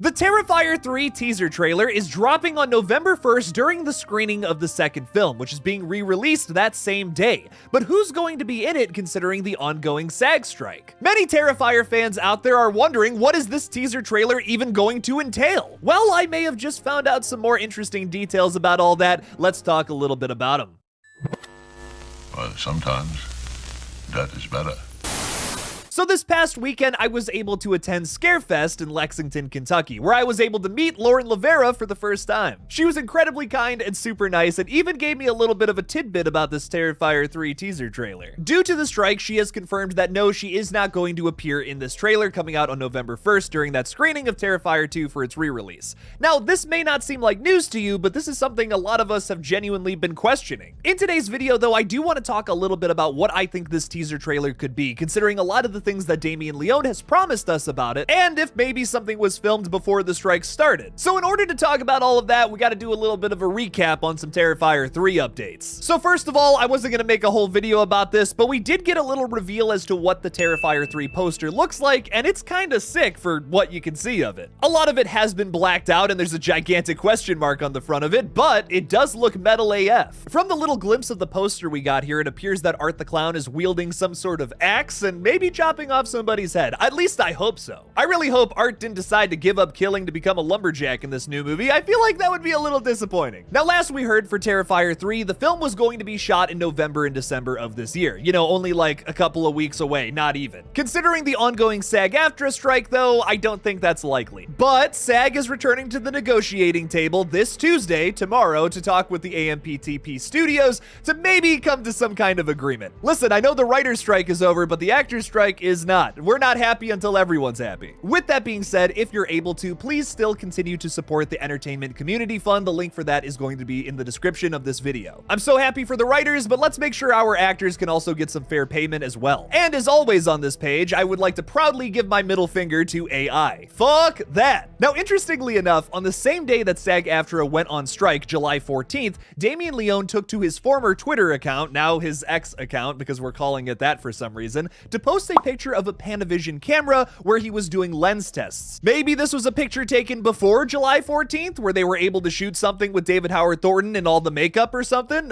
The Terrifier 3 teaser trailer is dropping on November 1st during the screening of the second film, which is being re-released that same day. But who's going to be in it considering the ongoing SAG strike? Many Terrifier fans out there are wondering, what is this teaser trailer even going to entail? Well, I may have just found out some more interesting details about all that. Let's talk a little bit about them. Well, sometimes that is better. So this past weekend, I was able to attend Scarefest in Lexington, Kentucky, where I was able to meet Lauren Lavera for the first time. She was incredibly kind and super nice, and even gave me a little bit of a tidbit about this Terrifier 3 teaser trailer. Due to the strike, she has confirmed that no, she is not going to appear in this trailer coming out on November 1st during that screening of Terrifier 2 for its re-release. Now, this may not seem like news to you, but this is something a lot of us have genuinely been questioning. In today's video, though, I do want to talk a little bit about what I think this teaser trailer could be, considering a lot of the things that Damien Leone has promised us about it, and if maybe something was filmed before the strike started. So in order to talk about all of that, we got to do a little bit of a recap on some Terrifier 3 updates. So first of all, I wasn't going to make a whole video about this, but we did get a little reveal as to what the Terrifier 3 poster looks like, and it's kind of sick for what you can see of it. A lot of it has been blacked out, and there's a gigantic question mark on the front of it, but it does look metal AF. From the little glimpse of the poster we got here, it appears that Art the Clown is wielding some sort of axe and maybe chopping off somebody's head. At least I hope so. I really hope Art didn't decide to give up killing to become a lumberjack in this new movie. I feel like that would be a little disappointing. Now, last we heard for Terrifier 3, the film was going to be shot in November and December of this year. You know, only like a couple of weeks away, not even. Considering the ongoing SAG-AFTRA strike, though, I don't think that's likely. But SAG is returning to the negotiating table this Tuesday, tomorrow, to talk with the AMPTP studios to maybe come to some kind of agreement. Listen, I know the writer's strike is over, but the actor's strike is not. We're not happy until everyone's happy. With that being said, if you're able to, please still continue to support the Entertainment Community Fund. The link for that is going to be in the description of this video. I'm so happy for the writers, but let's make sure our actors can also get some fair payment as well. And as always on this page, I would like to proudly give my middle finger to AI. Fuck that! Now, interestingly enough, on the same day that SAG-AFTRA went on strike, July 14th, Damien Leone took to his former Twitter account, now his X account because we're calling it that for some reason, to post a picture of a Panavision camera where he was doing lens tests. Maybe this was a picture taken before July 14th where they were able to shoot something with David Howard Thornton and all the makeup or something?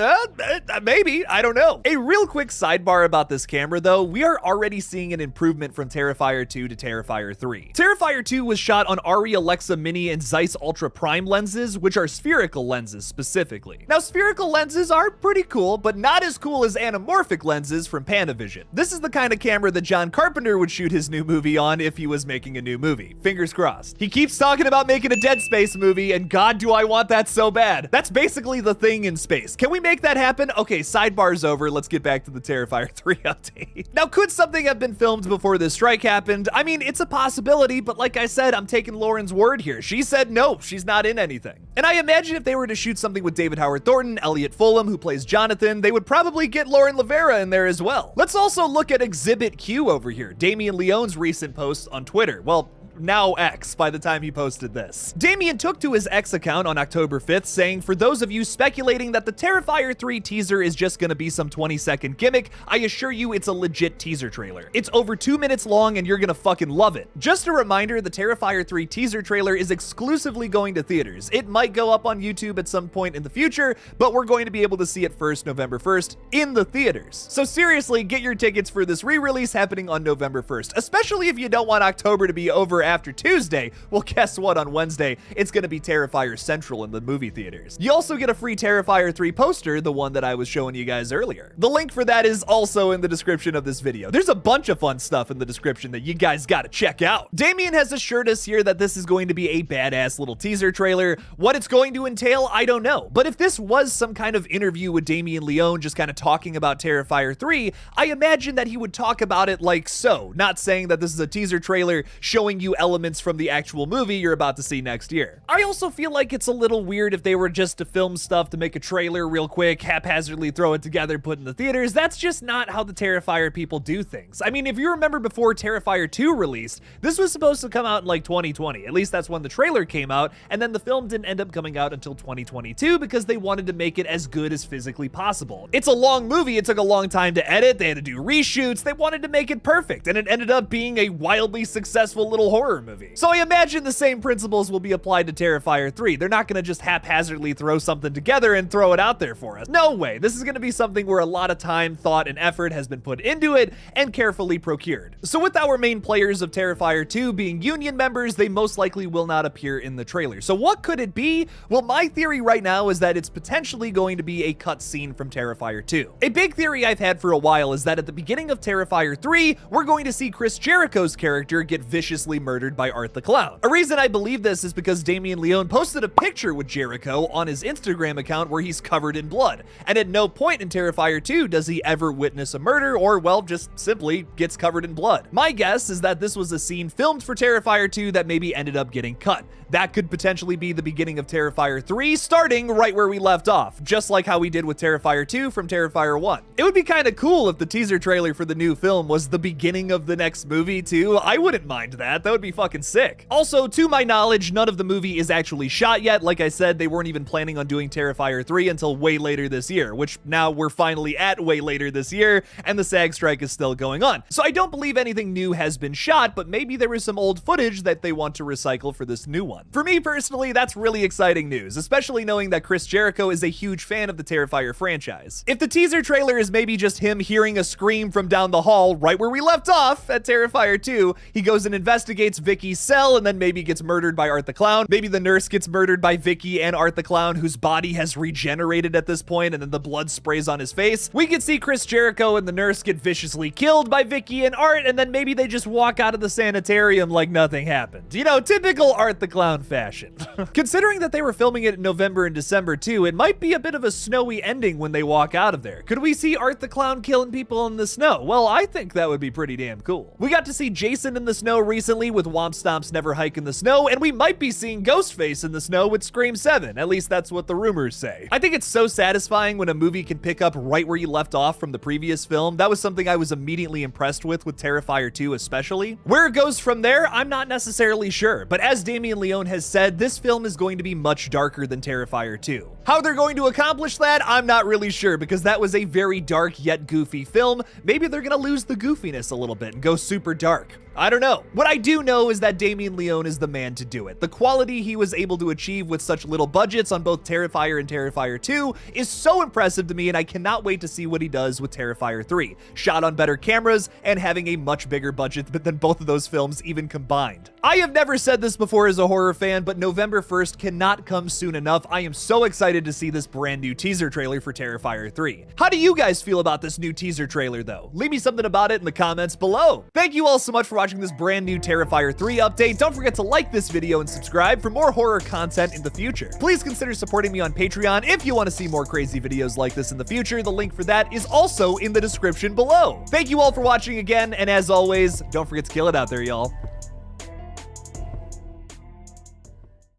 Maybe, I don't know. A real quick sidebar about this camera though, we are already seeing an improvement from Terrifier 2 to Terrifier 3. Terrifier 2 was shot on Arri Alexa Mini and Zeiss Ultra Prime lenses, which are spherical lenses specifically. Now, spherical lenses are pretty cool, but not as cool as anamorphic lenses from Panavision. This is the kind of camera that John Carpenter would shoot his new movie on if he was making a new movie. Fingers crossed. He keeps talking about making a Dead Space movie, and God, do I want that so bad. That's basically The Thing in space. Can we make that happen? Okay, sidebar's over. Let's get back to the Terrifier 3 update. Now, could something have been filmed before this strike happened? I mean, it's a possibility, but like I said, I'm taking Lauren's word here. She said no, she's not in anything. And I imagine if they were to shoot something with David Howard Thornton, Elliot Fulham, who plays Jonathan, they would probably get Lauren Lavera in there as well. Let's also look at Exhibit Q over here, Damien Leone's recent post on Twitter. Well, now X by the time he posted this. Damien took to his X account on October 5th saying, "For those of you speculating that the Terrifier 3 teaser is just gonna be some 20-second gimmick, I assure you it's a legit teaser trailer. It's over 2 minutes long and you're gonna fucking love it." Just a reminder, the Terrifier 3 teaser trailer is exclusively going to theaters. It might go up on YouTube at some point in the future, but we're going to be able to see it first November 1st in the theaters. So seriously, get your tickets for this re-release happening on November 1st, especially if you don't want October to be over after Tuesday. Well, guess what? On Wednesday, it's going to be Terrifier Central in the movie theaters. You also get a free Terrifier 3 poster, the one that I was showing you guys earlier. The link for that is also in the description of this video. There's a bunch of fun stuff in the description that you guys got to check out. Damien has assured us here that this is going to be a badass little teaser trailer. What it's going to entail, I don't know. But if this was some kind of interview with Damien Leone just kind of talking about Terrifier 3, I imagine that he would talk about it like so, not saying that this is a teaser trailer showing you elements from the actual movie you're about to see next year. I also feel like it's a little weird if they were just to film stuff to make a trailer real quick, haphazardly throw it together, put in the theaters. That's just not how the Terrifier people do things. I mean, if you remember before Terrifier 2 released, this was supposed to come out in like 2020. At least that's when the trailer came out, and then the film didn't end up coming out until 2022 because they wanted to make it as good as physically possible. It's a long movie. It took a long time to edit. They had to do reshoots. They wanted to make it perfect, and it ended up being a wildly successful little horror horror movie. So I imagine the same principles will be applied to Terrifier 3. They're not gonna just haphazardly throw something together and throw it out there for us. No way. This is gonna be something where a lot of time, thought, and effort has been put into it and carefully procured. So with our main players of Terrifier 2 being Union members, they most likely will not appear in the trailer. So what could it be? Well, my theory right now is that it's potentially going to be a cut scene from Terrifier 2. A big theory I've had for a while is that at the beginning of Terrifier 3, we're going to see Chris Jericho's character get viciously murdered by Art the Clown. A reason I believe this is because Damien Leone posted a picture with Jericho on his Instagram account where he's covered in blood, and at no point in Terrifier 2 does he ever witness a murder or, well, just simply gets covered in blood. My guess is that this was a scene filmed for Terrifier 2 that maybe ended up getting cut. That could potentially be the beginning of Terrifier 3, starting right where we left off, just like how we did with Terrifier 2 from Terrifier 1. It would be kind of cool if the teaser trailer for the new film was the beginning of the next movie too. I wouldn't mind that. That would be fucking sick. Also, to my knowledge, none of the movie is actually shot yet. Like I said, they weren't even planning on doing Terrifier 3 until way later this year, which now we're finally at way later this year, and the SAG strike is still going on. So I don't believe anything new has been shot, but maybe there is some old footage that they want to recycle for this new one. For me personally, that's really exciting news, especially knowing that Chris Jericho is a huge fan of the Terrifier franchise. If the teaser trailer is maybe just him hearing a scream from down the hall right where we left off at Terrifier 2, he goes and investigates Vicky's cell and then maybe gets murdered by Art the Clown. Maybe the nurse gets murdered by Vicky and Art the Clown, whose body has regenerated at this point, and then the blood sprays on his face. We could see Chris Jericho and the nurse get viciously killed by Vicky and Art, and then maybe they just walk out of the sanitarium like nothing happened. You know, typical Art the Clown fashion. Considering that they were filming it in November and December too, it might be a bit of a snowy ending when they walk out of there. Could we see Art the Clown killing people in the snow? Well, I think that would be pretty damn cool. We got to see Jason in the snow recently with Womp Stomp's Never Hike in the Snow, and we might be seeing Ghostface in the snow with Scream 7. At least that's what the rumors say. I think it's so satisfying when a movie can pick up right where you left off from the previous film. That was something I was immediately impressed with Terrifier 2 especially. Where it goes from there, I'm not necessarily sure, but as Damien Leone has said, this film is going to be much darker than Terrifier 2. How they're going to accomplish that, I'm not really sure, because that was a very dark yet goofy film. Maybe they're gonna lose the goofiness a little bit and go super dark. I don't know. What I do know is that Damien Leone is the man to do it. The quality he was able to achieve with such little budgets on both Terrifier and Terrifier 2 is so impressive to me, and I cannot wait to see what he does with Terrifier 3, shot on better cameras and having a much bigger budget than both of those films even combined. I have never said this before as a horror fan, but November 1st cannot come soon enough. I am so excited to see this brand new teaser trailer for Terrifier 3. How do you guys feel about this new teaser trailer though? Leave me something about it in the comments below. Thank you all so much for watching this brand new Terrifier 3 update. Don't forget to like this video and subscribe for more horror content in the future. Please consider supporting me on Patreon if you want to see more crazy videos like this in the future. The link for that is also in the description below. Thank you all for watching again, and as always, don't forget to kill it out there, y'all.